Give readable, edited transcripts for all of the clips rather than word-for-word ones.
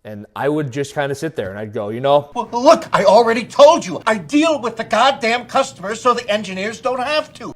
And I would just kind of sit there and I'd go, you know, Well, look, I already told you. I deal with the goddamn customers so the engineers don't have to.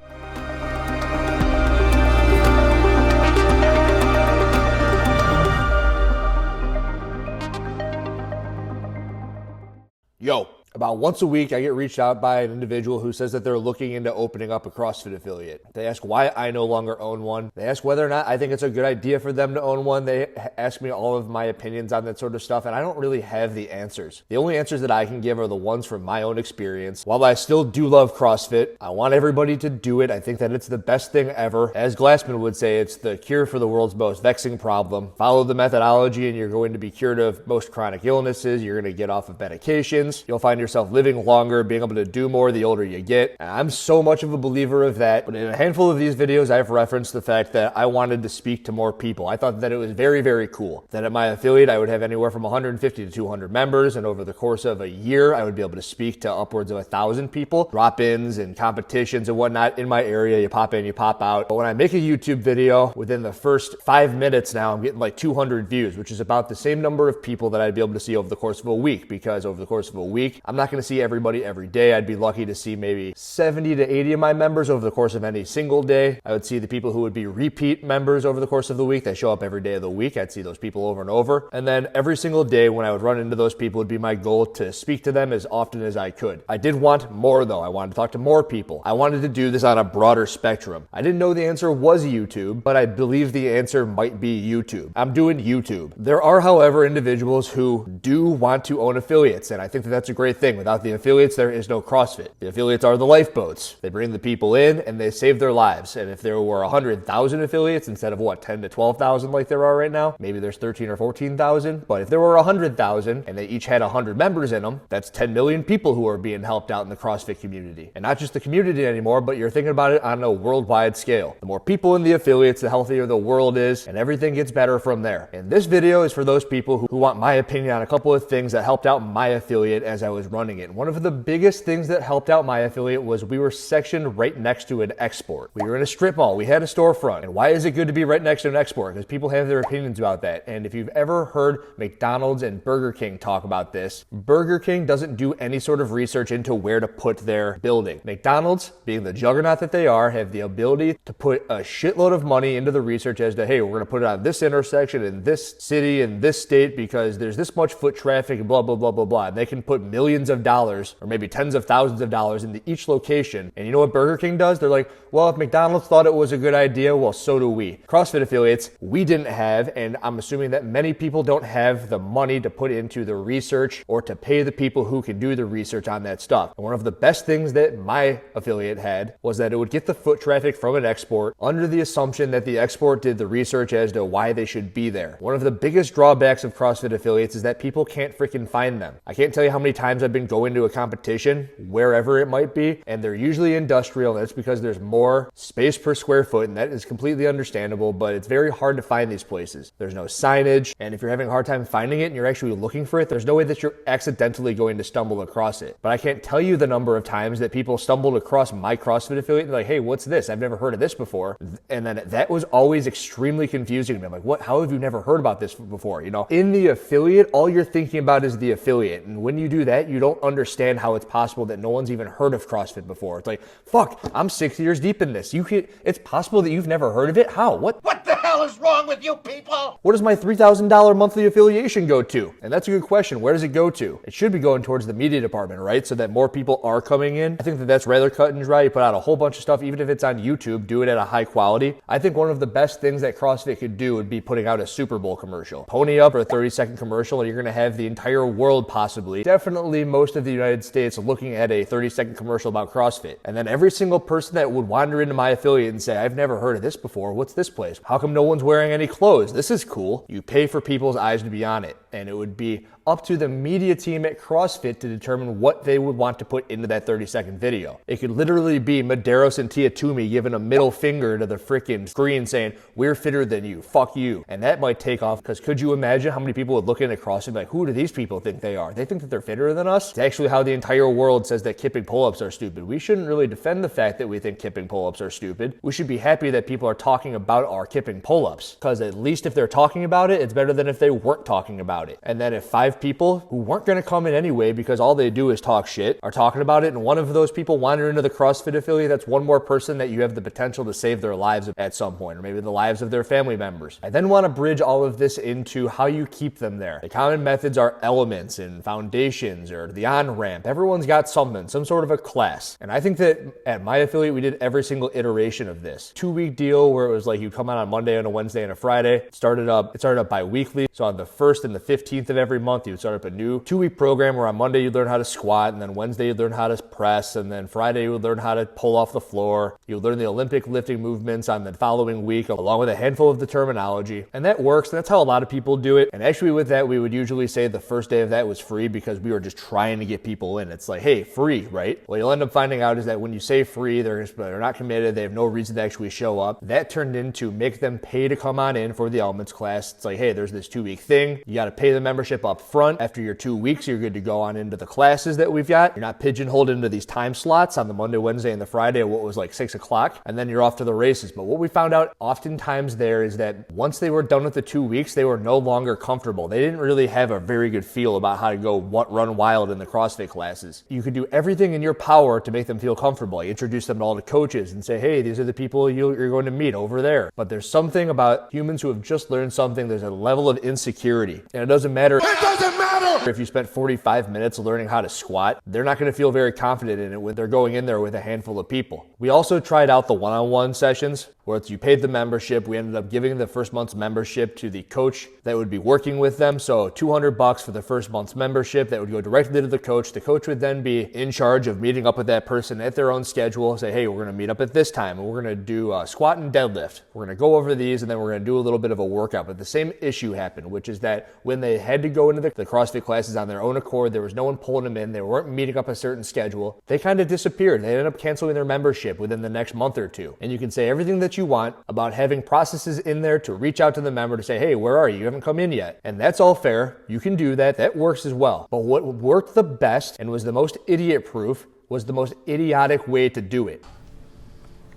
yo, about once a week, I get reached out by an individual who says that they're looking into opening up a CrossFit affiliate. They ask why I no longer own one. They ask whether or not I think it's a good idea for them to own one. They ask me all of my opinions on that sort of stuff, and I don't really have the answers. The only answers that I can give are the ones from my own experience. While I still do love CrossFit, I want everybody to do it. I think that it's the best thing ever. As Glassman would say, it's the cure for the world's most vexing problem. Follow the methodology and you're going to be cured of most chronic illnesses. You're going to get off of medications. You'll find yourself living longer, being able to do more the older you get. And I'm so much of a believer of that. But in a handful of these videos, I've referenced the fact that I wanted to speak to more people. I thought that it was very, very cool that at my affiliate, I would have anywhere from 150 to 200 members. And over the course of a year, I would be able to speak to upwards of 1,000 people, drop-ins and competitions and whatnot in my area. You pop in, you pop out. But when I make a YouTube video, within the first 5 minutes now, I'm getting like 200 views, which is about the same number of people that I'd be able to see over the course of a week. Because over the course of a week, I'm not going to see everybody every day. I'd be lucky to see maybe 70 to 80 of my members over the course of any single day. I would see the people who would be repeat members over the course of the week. They show up every day of the week. I'd see those people over and over. And then every single day when I would run into those people, would be my goal to speak to them as often as I could. I did want more though. I wanted to talk to more people. I wanted to do this on a broader spectrum. I didn't know the answer was YouTube, but I believe the answer might be YouTube. I'm doing YouTube. There are, however, individuals who do want to own affiliates, and I think that that's a great thing. Without the affiliates, there is no CrossFit. The affiliates are the lifeboats. They bring the people in and they save their lives. And if there were 100,000 affiliates instead of 10 to 12,000 like there are right now, maybe there's 13 or 14,000. But if there were 100,000 and they each had 100 members in them, that's 10 million people who are being helped out in the CrossFit community. And not just the community anymore, but you're thinking about it on a worldwide scale. The more people in the affiliates, the healthier the world is, and everything gets better from there. And this video is for those people who want my opinion on a couple of things that helped out my affiliate as I was running it. One of the biggest things that helped out my affiliate was we were sectioned right next to an export. We were in a strip mall. We had a storefront. And why is it good to be right next to an export? Because people have their opinions about that. And if you've ever heard McDonald's and Burger King talk about this, Burger King doesn't do any sort of research into where to put their building. McDonald's, being the juggernaut that they are, have the ability to put a shitload of money into the research as to, hey, we're going to put it on this intersection in this city in this state because there's this much foot traffic and blah, blah, blah, blah, blah. And they can put millions of dollars or maybe tens of thousands of dollars into each location. And you know what Burger King does? They're like, well, if McDonald's thought it was a good idea, well, so do we. CrossFit affiliates, we didn't have, and I'm assuming that many people don't have the money to put into the research or to pay the people who can do the research on that stuff. And one of the best things that my affiliate had was that it would get the foot traffic from an export under the assumption that the export did the research as to why they should be there. One of the biggest drawbacks of CrossFit affiliates is that people can't freaking find them. I can't tell you how many times I've been going to a competition, wherever it might be, and they're usually industrial, and that's because there's more space per square foot, and that is completely understandable, but it's very hard to find these places. There's no signage, and if you're having a hard time finding it and you're actually looking for it, there's no way that you're accidentally going to stumble across it. But I can't tell you the number of times that people stumbled across my CrossFit affiliate and they're like, hey, what's this? I've never heard of this before. And then that was always extremely confusing to me. I'm like, what? How have you never heard about this before? You know, in the affiliate, all you're thinking about is the affiliate. And when you do that, you don't understand how it's possible that no one's even heard of CrossFit before. It's like, fuck, I'm 6 years deep in this. It's possible that you've never heard of it? How? What the hell is wrong with you people? What does my $3,000 monthly affiliation go to? And that's a good question. Where does it go to? It should be going towards the media department, right? So that more people are coming in. I think that that's rather cut and dry. You put out a whole bunch of stuff, even if it's on YouTube, do it at a high quality. I think one of the best things that CrossFit could do would be putting out a Super Bowl commercial. Pony up for a 30-second commercial and you're going to have the entire world possibly, definitely most of the United States looking at a 30-second commercial about CrossFit. And then every single person that would wander into my affiliate and say, I've never heard of this before. What's this place? How come no one's wearing any clothes? This is cool. You pay for people's eyes to be on it. And it would be up to the media team at CrossFit to determine what they would want to put into that 30-second video. It could literally be Medeiros and Tia Toomey giving a middle finger to the freaking screen saying, we're fitter than you, fuck you. And that might take off because could you imagine how many people would look into CrossFit and be like, who do these people think they are? They think that they're fitter than us? It's actually how the entire world says that kipping pull-ups are stupid. We shouldn't really defend the fact that we think kipping pull-ups are stupid. We should be happy that people are talking about our kipping pull-ups pull-ups, because at least if they're talking about it, it's better than if they weren't talking about it. And then if 5 people who weren't going to come in anyway because all they do is talk shit are talking about it, and one of those people wander into the CrossFit affiliate, that's one more person that you have the potential to save their lives at some point, or maybe the lives of their family members. I then want to bridge all of this into how you keep them there. The common methods are elements and foundations or the on-ramp. Everyone's got something, some sort of a class. And I think that at my affiliate, we did every single iteration of this. 2-week deal where it was like you come out on Monday and a Wednesday and a Friday. It started up bi-weekly. So on the 1st and the 15th of every month, you would start up a new 2-week program where on Monday you'd learn how to squat, and then Wednesday you'd learn how to press, and then Friday you would learn how to pull off the floor. You would learn the Olympic lifting movements on the following week, along with a handful of the terminology. And that works. And that's how a lot of people do it. And actually with that, we would usually say the first day of that was free because we were just trying to get people in. It's like, hey, free, right? What you'll end up finding out is that when you say free, they're not committed. They have no reason to actually show up. That turned into make them pay to come on in for the elements class. It's like, hey, there's this 2-week thing. You got to pay the membership up front. After your 2 weeks, you're good to go on into the classes that we've got. You're not pigeonholed into these time slots on the Monday, Wednesday, and the Friday at what was like 6 o'clock, and then you're off to the races. But what we found out oftentimes there is that once they were done with the 2 weeks, they were no longer comfortable. They didn't really have a very good feel about how to go run wild in the CrossFit classes. You could do everything in your power to make them feel comfortable. You introduce them to all the coaches and say, hey, these are the people you're going to meet over there. But there's something about humans who have just learned something. There's a level of insecurity. And it doesn't matter. It doesn't matter if you spent 45 minutes learning how to squat. They're not going to feel very confident in it when they're going in there with a handful of people. We also tried out the one-on-one sessions where you paid the membership. We ended up giving the first month's membership to the coach that would be working with them. So $200 for the first month's membership that would go directly to the coach. The coach would then be in charge of meeting up with that person at their own schedule. Say, hey, we're going to meet up at this time and we're going to do squat and deadlift. We're going to go over these and then we're going to do a little bit of a workout. But the same issue happened, which is that when they had to go into the CrossFit classes on their own accord, there was no one pulling them in. They weren't meeting up a certain schedule. They kind of disappeared. They ended up canceling their membership within the next month or two. And you can say everything that you want about having processes in there to reach out to the member to say, hey, where are you? You haven't come in yet. And that's all fair. You can do that. That works as well. But what worked the best and was the most idiot-proof was the most idiotic way to do it.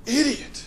Idiot.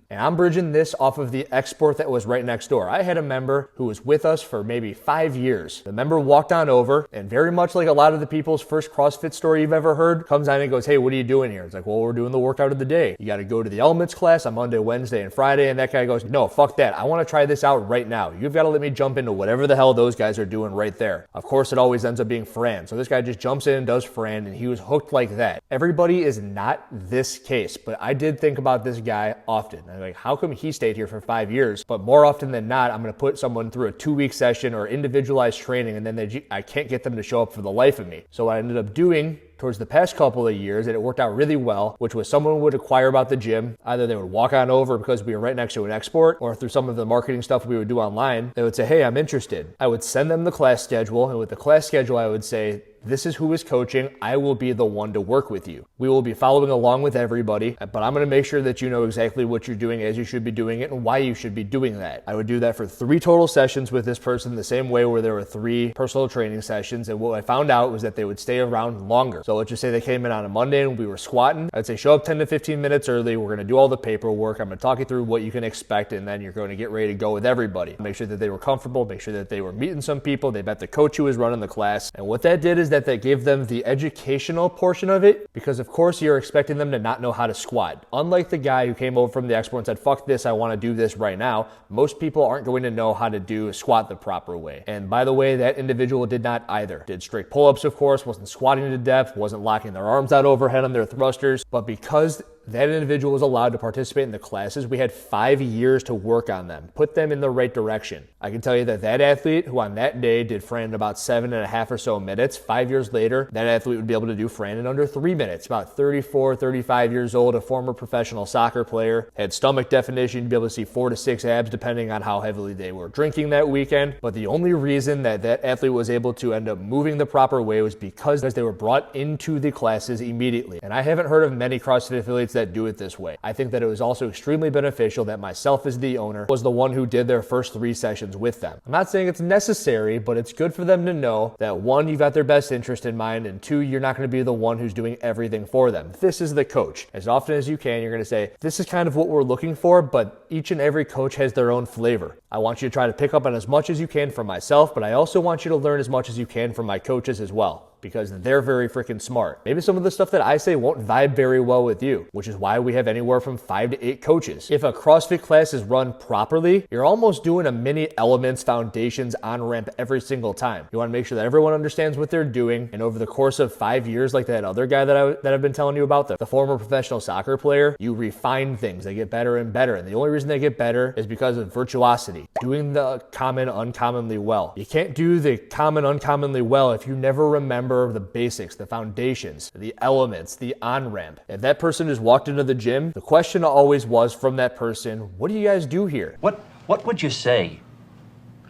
And I'm bridging this off of the export that was right next door. I had a member who was with us for maybe 5 years. The member walked on over, and very much like a lot of the people's first CrossFit story you've ever heard, comes on and goes, hey, what are you doing here? It's like, well, we're doing the workout of the day. You got to go to the elements class on Monday, Wednesday, and Friday. And that guy goes, no, fuck that. I want to try this out right now. You've got to let me jump into whatever the hell those guys are doing right there. Of course, it always ends up being Fran. So this guy just jumps in and does Fran, and he was hooked like that. Everybody is not this case, but I did think about this guy often. I'm like, how come he stayed here for 5 years? But more often than not, I'm going to put someone through a 2-week session or individualized training, and then I can't get them to show up for the life of me. So what I ended up doing towards the past couple of years, and it worked out really well, which was someone would inquire about the gym. Either they would walk on over because we were right next to an export, or through some of the marketing stuff we would do online, they would say, hey, I'm interested. I would send them the class schedule, and with the class schedule, I would say, this is who is coaching. I will be the one to work with you. We will be following along with everybody, but I'm going to make sure that you know exactly what you're doing as you should be doing it and why you should be doing that. I would do that for 3 total sessions with this person, the same way where there were 3 personal training sessions. And what I found out was that they would stay around longer. So let's just say they came in on a Monday and we were squatting. I'd say show up 10 to 15 minutes early. We're going to do all the paperwork. I'm going to talk you through what you can expect, and then you're going to get ready to go with everybody. Make sure that they were comfortable, make sure that they were meeting some people. They met the coach who was running the class. And what that did is that gave them the educational portion of it, because of course you're expecting them to not know how to squat. Unlike the guy who came over from the export and said, fuck this, I want to do this right now, most people aren't going to know how to do a squat the proper way. And by the way, that individual did not either. Did straight pull-ups, of course, wasn't squatting to depth, wasn't locking their arms out overhead on their thrusters, but because that individual was allowed to participate in the classes, we had 5 years to work on them, put them in the right direction. I can tell you that athlete who on that day did Fran in about 7.5 or so minutes, 5 years later, that athlete would be able to do Fran in under 3 minutes. About 34, 35 years old, a former professional soccer player, had stomach definition, to be able to see 4 to 6 abs depending on how heavily they were drinking that weekend. But the only reason that athlete was able to end up moving the proper way was because they were brought into the classes immediately. And I haven't heard of many CrossFit affiliates that do it this way. I think that it was also extremely beneficial that myself as the owner was the one who did their first 3 sessions with them. I'm not saying it's necessary, but it's good for them to know that 1, you've got their best interest in mind, and 2, you're not going to be the one who's doing everything for them. This is the coach. As often as you can, you're going to say, this is kind of what we're looking for, but each and every coach has their own flavor. I want you to try to pick up on as much as you can from myself, but I also want you to learn as much as you can from my coaches as well, because they're very freaking smart. Maybe some of the stuff that I say won't vibe very well with you, which is why we have anywhere from 5 to 8 coaches. If a CrossFit class is run properly, you're almost doing a mini elements, foundations, on-ramp every single time. You want to make sure that everyone understands what they're doing, and over the course of 5 years, like that other guy that I've been telling you about, the former professional soccer player, you refine things. They get better and better, and the only reason they get better is because of virtuosity, doing the common uncommonly well. You can't do the common uncommonly well if you never remember the basics, the foundations, the elements, the on-ramp. If that person just walked into the gym, the question always was from that person, what do you guys do here? What would you say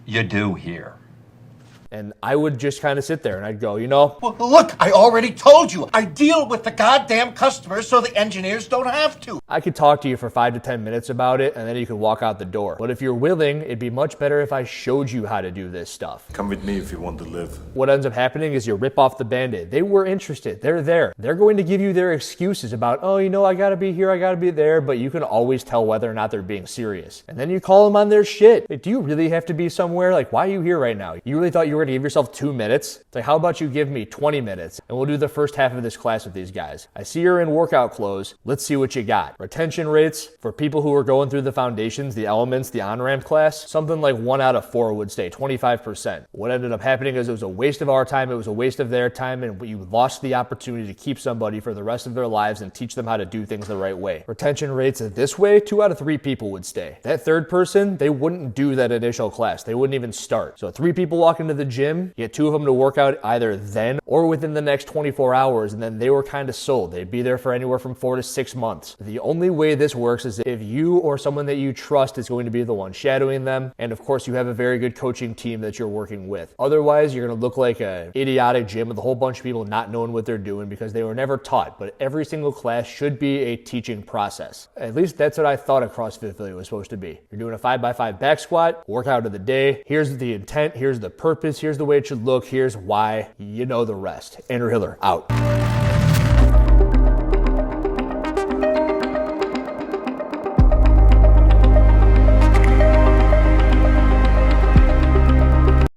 you do here? And I would just kind of sit there and I'd go, you know, Well, look, I already told you. I deal with the goddamn customers so the engineers don't have to. I could talk to you for 5 to 10 minutes about it and then you could walk out the door. But if you're willing, it'd be much better if I showed you how to do this stuff. Come with me if you want to live. What ends up happening is you rip off the Band-Aid. They were interested. They're there. They're going to give you their excuses about, oh, you know, I gotta be here, I gotta be there, but you can always tell whether or not they're being serious. And then you call them on their shit. Like, do you really have to be somewhere? Like, why are you here right now? You really thought you were gonna give yourself 2 minutes? It's like, how about you give me 20 minutes and we'll do the first half of this class with these guys. I see you're in workout clothes. Let's see what you got. Retention rates for people who are going through the foundations, the elements, the on-ramp class, something like 1 out of 4 would stay, 25%. What ended up happening is it was a waste of our time, it was a waste of their time, and you lost the opportunity to keep somebody for the rest of their lives and teach them how to do things the right way. Retention rates this way, 2 out of 3 people would stay. That third person, they wouldn't do that initial class. They wouldn't even start. So 3 people walk into the gym, you get 2 of them to work out either then or within the next 24 hours, and then they were kind of sold. They'd be there for anywhere from 4 to 6 months. The only way this works is if you or someone that you trust is going to be the one shadowing them, and of course you have a very good coaching team that you're working with. Otherwise, you're going to look like an idiotic gym with a whole bunch of people not knowing what they're doing because they were never taught. But every single class should be a teaching process. At least that's what I thought a CrossFit affiliate was supposed to be. You're doing a 5x5 back squat, workout of the day. Here's the intent, here's the purpose, here's the way it should look, here's why. You know the rest. Andrew Hiller, out.